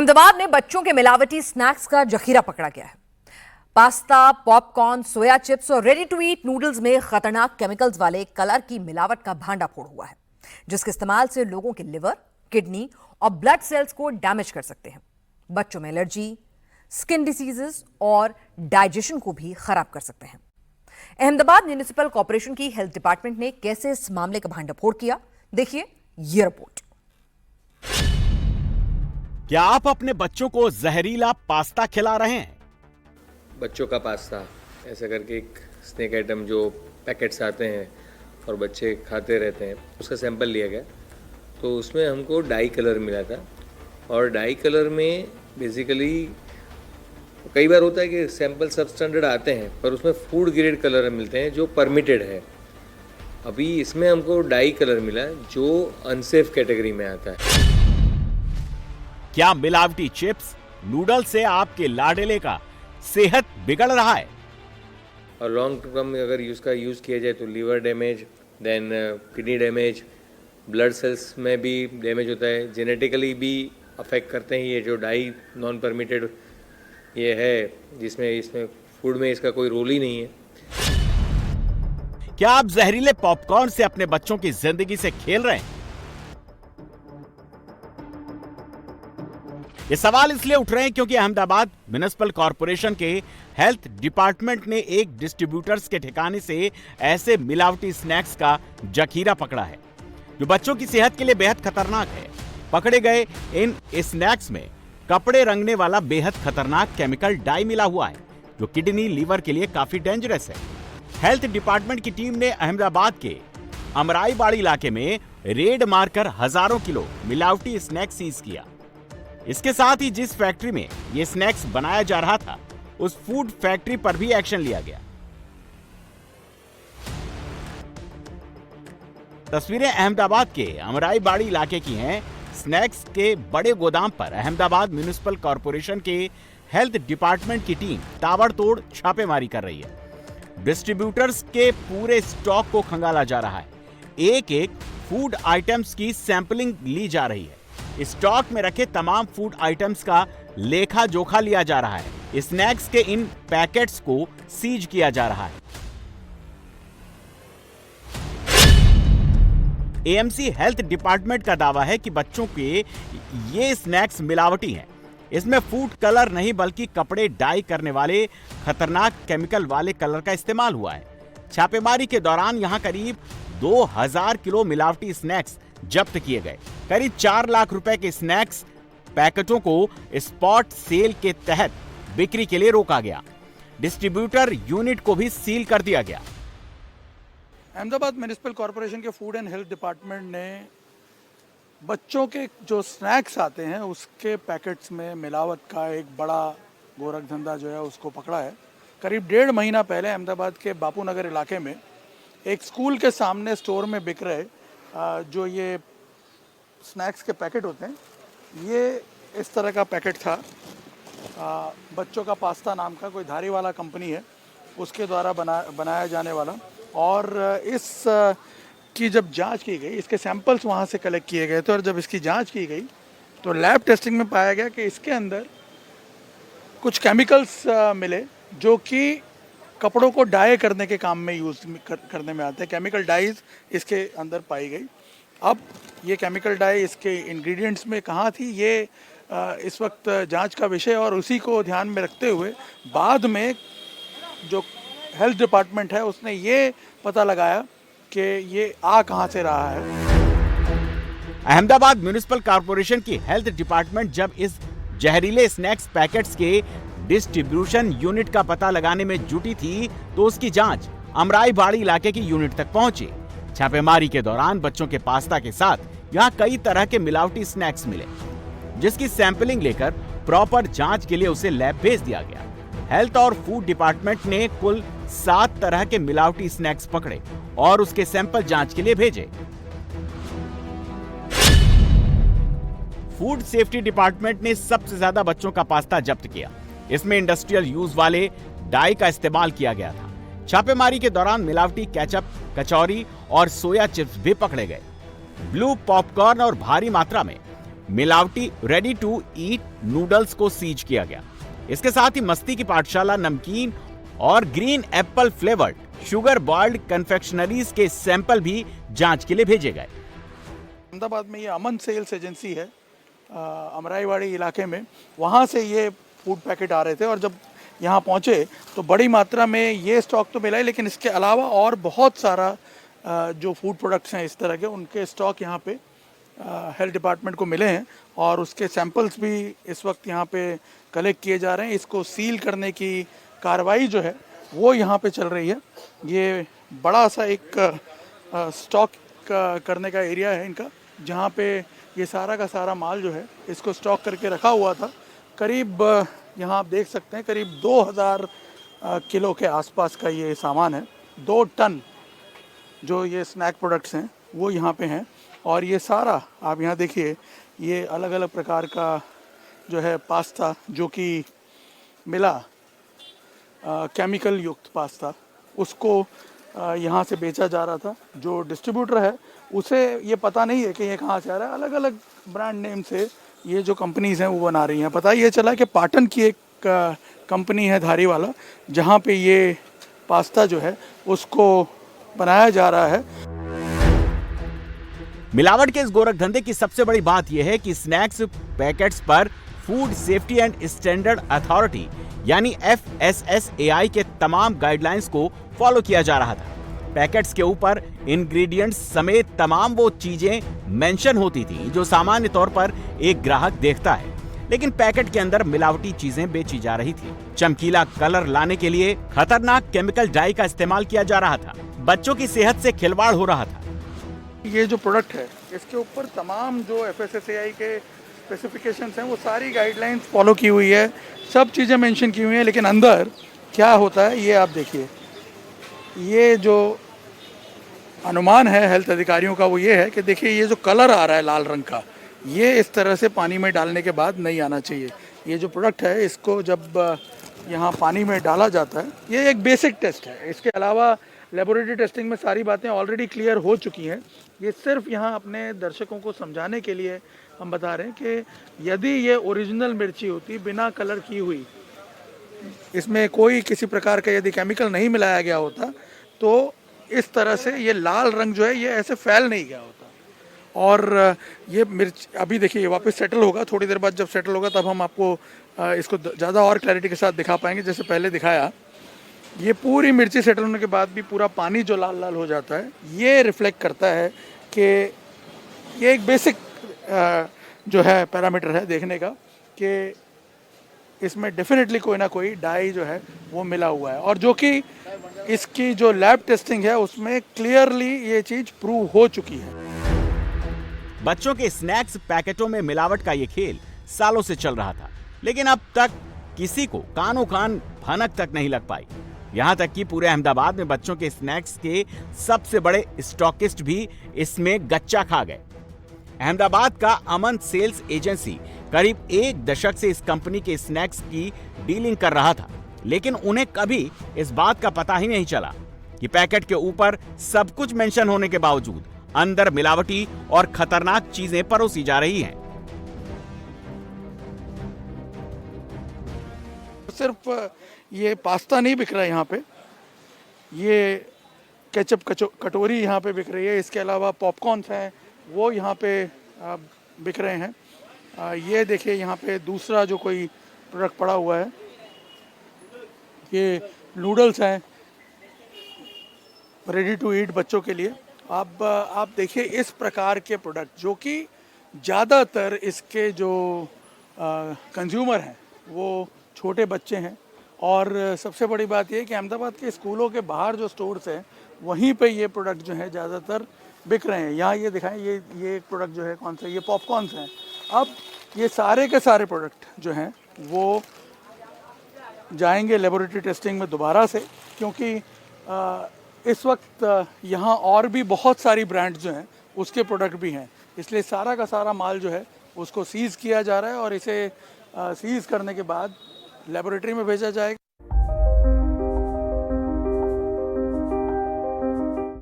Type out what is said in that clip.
अहमदाबाद में बच्चों के मिलावटी स्नैक्स का जखीरा पकड़ा गया है। पास्ता, पॉपकॉर्न, सोया चिप्स और रेडी टू ईट नूडल्स में खतरनाक केमिकल्स वाले कलर की मिलावट का भांडाफोड़ हुआ है, जिसके इस्तेमाल से लोगों के लिवर, किडनी और ब्लड सेल्स को डैमेज कर सकते हैं। बच्चों में एलर्जी, स्किन डिसीजेस और डाइजेशन को भी खराब कर सकते हैं। अहमदाबाद म्युनिसिपल कॉर्पोरेशन की हेल्थ डिपार्टमेंट ने कैसे इस मामले का भांडाफोड़ किया, देखिए ये रिपोर्ट। क्या आप अपने बच्चों को जहरीला पास्ता खिला रहे हैं? बच्चों का पास्ता ऐसा करके एक स्नैक आइटम जो पैकेट्स आते हैं और बच्चे खाते रहते हैं, उसका सैंपल लिया गया तो उसमें हमको डाई कलर मिला था। और डाई कलर में बेसिकली कई बार होता है कि सैंपल सब स्टैंडर्ड आते हैं पर उसमें फूड ग्रेड कलर मिलते हैं जो परमिटेड है। अभी इसमें हमको डाई कलर मिला जो अनसेफ कैटेगरी में आता है। क्या मिलावटी चिप्स, नूडल से आपके लाडले का सेहत बिगड़ रहा है? और लॉन्ग टर्म में अगर इसका यूज़ किया जाए तो liver damage, then kidney damage, blood cells में भी डैमेज होता है, जेनेटिकली भी अफेक्ट करते हैं। ये जो डाई नॉन परमिटेड ये है जिसमें इसमें फूड में इसका कोई रोल ही नहीं है। क्या आप जहरीले पॉपकॉर्न से अपने बच्चों की जिंदगी से खेल रहे हैं? ये सवाल इसलिए उठ रहे हैं क्योंकि अहमदाबाद म्युनिसिपल कॉर्पोरेशन के हेल्थ डिपार्टमेंट ने एक डिस्ट्रीब्यूटर्स के ठिकाने से ऐसे मिलावटी स्नैक्स का जखीरा पकड़ा है जो बच्चों की सेहत के लिए बेहद खतरनाक है। पकड़े गए इन स्नैक्स में कपड़े रंगने वाला बेहद खतरनाक केमिकल डाई मिला हुआ है जो किडनी, लीवर के लिए काफी डेंजरस है। हेल्थ डिपार्टमेंट की टीम ने अहमदाबाद के अमराईबाड़ी इलाके में रेड मारकर हजारों किलो मिलावटी स्नैक्स सीज किया। इसके साथ ही जिस फैक्ट्री में ये स्नैक्स बनाया जा रहा था उस फूड फैक्ट्री पर भी एक्शन लिया गया। तस्वीरें अहमदाबाद के अमराईबाड़ी इलाके की हैं। स्नैक्स के बड़े गोदाम पर अहमदाबाद म्युनिसिपल कॉर्पोरेशन के हेल्थ डिपार्टमेंट की टीम ताबड़तोड़ छापेमारी कर रही है। डिस्ट्रीब्यूटर्स के पूरे स्टॉक को खंगाला जा रहा है। एक एक फूड आइटम्स की सैंपलिंग ली जा रही है। स्टॉक में रखे तमाम फूड आइटम्स का लेखा जोखा लिया जा रहा है। स्नैक्स के इन पैकेट्स को सीज किया जा रहा है। एएमसी हेल्थ डिपार्टमेंट का दावा है कि बच्चों के ये स्नैक्स मिलावटी हैं। इसमें फूड कलर नहीं बल्कि कपड़े डाई करने वाले खतरनाक केमिकल वाले कलर का इस्तेमाल हुआ है। छापेमारी के दौरान यहां करीब 2000 किलो मिलावटी स्नैक्स जब्त किए गए। करीब 4 लाख रुपए के स्नैक्स पैकेटों को स्पॉट सेल के तहत बिक्री के लिए रोका गया। डिस्ट्रीब्यूटर यूनिट को भी सील कर दिया गया। अहमदाबाद म्युनिसिपल कॉर्पोरेशन के फूड एंड हेल्थ डिपार्टमेंट ने बच्चों के जो स्नैक्स आते हैं उसके पैकेट्स में मिलावट का एक बड़ा गोरख धंधा जो है उसको पकड़ा है। करीब 1.5 महीना पहले अहमदाबाद के बापू नगर इलाके में एक स्कूल के सामने स्टोर में बिक रहे जो ये स्नैक्स के पैकेट होते हैं, ये इस तरह का पैकेट था। बच्चों का पास्ता नाम का कोई धारी वाला कंपनी है उसके द्वारा बनाया जाने वाला। और इस की जब जांच की गई, इसके सैंपल्स वहाँ से कलेक्ट किए गए थे और जब इसकी जांच की गई तो लैब टेस्टिंग में पाया गया कि इसके अंदर कुछ केमिकल्स मिले जो कि कपड़ों को डाई करने के काम में यूज़ करने में आते हैं। केमिकल डाइज इसके अंदर पाई गई। अब ये केमिकल डाई इसके इंग्रेडिएंट्स में कहाँ थी ये इस वक्त जांच का विषय, और उसी को ध्यान में रखते हुए बाद में जो हेल्थ डिपार्टमेंट है उसने ये पता लगाया कि ये आ कहाँ से रहा है। अहमदाबाद म्युनिसिपल कॉर्पोरेशन की हेल्थ डिपार्टमेंट जब इस जहरीले स्नैक्स पैकेट्स के डिस्ट्रीब्यूशन यूनिट का पता लगाने में जुटी थी तो उसकी जांच अमराईबाड़ी इलाके की यूनिट तक पहुंची। छापेमारी के दौरान बच्चों के पास्ता के साथ यहां कई तरह के मिलावटी स्नैक्स मिले, जिसकी सैंपलिंग लेकर प्रॉपर जांच के लिए उसे लैब भेज दिया गया। हेल्थ और फूड डिपार्टमेंट ने कुल 7 तरह के मिलावटी स्नैक्स पकड़े और उसके सैंपल जांच के लिए भेजे। फूड सेफ्टी डिपार्टमेंट ने सबसे ज्यादा बच्चों का पास्ता जब्त किया। इसमें इंडस्ट्रियल यूज वाले डाई का इस्तेमाल किया गया था। छापेमारी के दौरान मिलावटी केचप, कचौरी और सोया चिप्स भी पकड़े गए। ब्लू पॉपकॉर्न और भारी मात्रा में मिलावटी रेडी टू ईट नूडल्स को सीज किया गया। इसके साथ ही मस्ती की पाठशाला नमकीन और green Apple flavoured sugar boiled confectioneries के सैंपल भी जांच के लिए भेजे गए। अहमदाबाद में ये अमन सेल्स एजेंसी है, अमराईवाड़ी इलाके में, वहाँ से ये फूड पैकेट आ रहे थे और जब यहाँ पहुँचे तो बड़ी मात्रा में ये स्टॉक तो मिला है, लेकिन इसके अलावा और बहुत सारा जो फूड प्रोडक्ट्स हैं इस तरह के, उनके स्टॉक यहाँ पे हेल्थ डिपार्टमेंट को मिले हैं और उसके सैंपल्स भी इस वक्त यहाँ पे कलेक्ट किए जा रहे हैं। इसको सील करने की कार्रवाई जो है वो यहाँ पे चल रही है। ये बड़ा सा एक स्टॉक करने का एरिया है इनका, जहाँ पे ये सारा का सारा माल जो है इसको स्टॉक करके रखा हुआ था। करीब यहाँ आप देख सकते हैं करीब 2000 किलो के आसपास का ये सामान है। 2 टन जो ये स्नैक प्रोडक्ट्स हैं वो यहाँ पे हैं और ये सारा आप यहाँ देखिए, ये अलग अलग प्रकार का जो है पास्ता जो कि मिला केमिकल युक्त पास्ता, उसको यहाँ से बेचा जा रहा था। जो डिस्ट्रीब्यूटर है उसे ये पता नहीं है कि ये कहाँ से आ रहा है। अलग अलग ब्रांड नेम से ये जो कंपनीज़ हैं वो बना रही हैं। पता ये चला कि पाटन की एक कंपनी है धारीवाला, जहाँ पे ये पास्ता जो है उसको बनाया जा रहा है। मिलावट के इस गोरख धंधे की सबसे बड़ी बात यह है कि स्नैक्स पैकेट्स पर food safety and standard authority यानी FSSAI के तमाम गाइडलाइंस को फॉलो किया जा रहा था। पैकेट्स के ऊपर इंग्रेडिएंट्स समेत तमाम वो चीजें मेंशन होती थी जो सामान्य तौर पर एक ग्राहक देखता है, लेकिन पैकेट के अंदर मिलावटी चीजें बेची जा रही थी। चमकीला कलर लाने के लिए खतरनाक केमिकल डाई का इस्तेमाल किया जा रहा था। बच्चों की सेहत से खिलवाड़ हो रहा था। ये जो प्रोडक्ट है इसके ऊपर तमाम जो FSSAI के स्पेसिफिकेशंस हैं वो सारी गाइडलाइंस फॉलो की हुई है, सब चीज़ें मेंशन की हुई हैं, लेकिन अंदर क्या होता है ये आप देखिए। ये जो अनुमान है हेल्थ अधिकारियों का वो ये है कि देखिए ये जो कलर आ रहा है लाल रंग का, ये इस तरह से पानी में डालने के बाद नहीं आना चाहिए। ये जो प्रोडक्ट है इसको जब यहाँ पानी में डाला जाता है, ये एक बेसिक टेस्ट है। इसके अलावा लेबोरेटरी टेस्टिंग में सारी बातें ऑलरेडी क्लियर हो चुकी हैं। ये सिर्फ यहाँ अपने दर्शकों को समझाने के लिए हम बता रहे हैं कि यदि ये ओरिजिनल मिर्ची होती, बिना कलर की हुई, इसमें कोई किसी प्रकार का यदि केमिकल नहीं मिलाया गया होता, तो इस तरह से ये लाल रंग जो है ये ऐसे फैल नहीं गया होता। और ये मिर्च अभी देखिए ये वापस सेटल होगा, थोड़ी देर बाद जब सेटल होगा तब हम आपको इसको ज़्यादा और क्लैरिटी के साथ दिखा पाएंगे। जैसे पहले दिखाया, ये पूरी मिर्ची सेटल होने के बाद भी पूरा पानी जो लाल लाल हो जाता है, ये रिफ्लेक्ट करता है कि ये एक बेसिक जो है पैरामीटर है देखने का कि इसमें डेफिनेटली कोई ना कोई डाई जो है वो मिला हुआ है, और जो कि इसकी जो लैब टेस्टिंग है उसमें क्लियरली ये चीज़ प्रूव हो चुकी है। बच्चों के स्नैक्स पैकेटों में मिलावट का ये खेल सालों से चल रहा था, लेकिन अब तक किसी को कानो कान भनक तक नहीं लग पाई। यहाँ तक कि पूरे अहमदाबाद में बच्चों के स्नैक्स के सबसे बड़े स्टॉकिस्ट भी इसमें गच्चा खा गए। अहमदाबाद का अमन सेल्स एजेंसी करीब 1 दशक से इस कंपनी के स्नैक्स की डीलिंग कर रहा था, लेकिन उन्हें कभी इस बात का पता ही नहीं चला कि पैकेट के ऊपर सब कुछ मेंशन होने के बावजूद अंदर मिलावटी और खतरनाक चीजें परोसी जा रही हैं। सिर्फ ये पास्ता नहीं बिक रहा है यहाँ पे, ये केचप कटोरी यहाँ पे बिक रही है। इसके अलावा पॉपकॉर्न्स हैं वो यहाँ पे बिक रहे हैं। ये देखिए यहाँ पे दूसरा जो कोई प्रोडक्ट पड़ा हुआ है, ये नूडल्स हैं रेडी टू ईट बच्चों के लिए। आप देखिए इस प्रकार के प्रोडक्ट जो कि ज़्यादातर इसके जो कंज्यूमर हैं वो छोटे बच्चे हैं, और सबसे बड़ी बात ये कि अहमदाबाद के स्कूलों के बाहर जो स्टोर्स हैं वहीं पे ये प्रोडक्ट जो है ज़्यादातर बिक रहे हैं। यहाँ ये दिखाएं, ये एक प्रोडक्ट जो है कौन सा, ये पॉपकॉर्न्स हैं। अब ये सारे के सारे प्रोडक्ट जो हैं वो जाएंगे लेबोरेटरी टेस्टिंग में दोबारा से, क्योंकि इस वक्त यहाँ और भी बहुत सारी ब्रांड्स जो हैं उसके प्रोडक्ट भी हैं, इसलिए सारा का सारा माल जो है उसको सीज़ किया जा रहा है और इसे सीज़ करने के बाद लेबोरेटरी में भेजा जाएगा।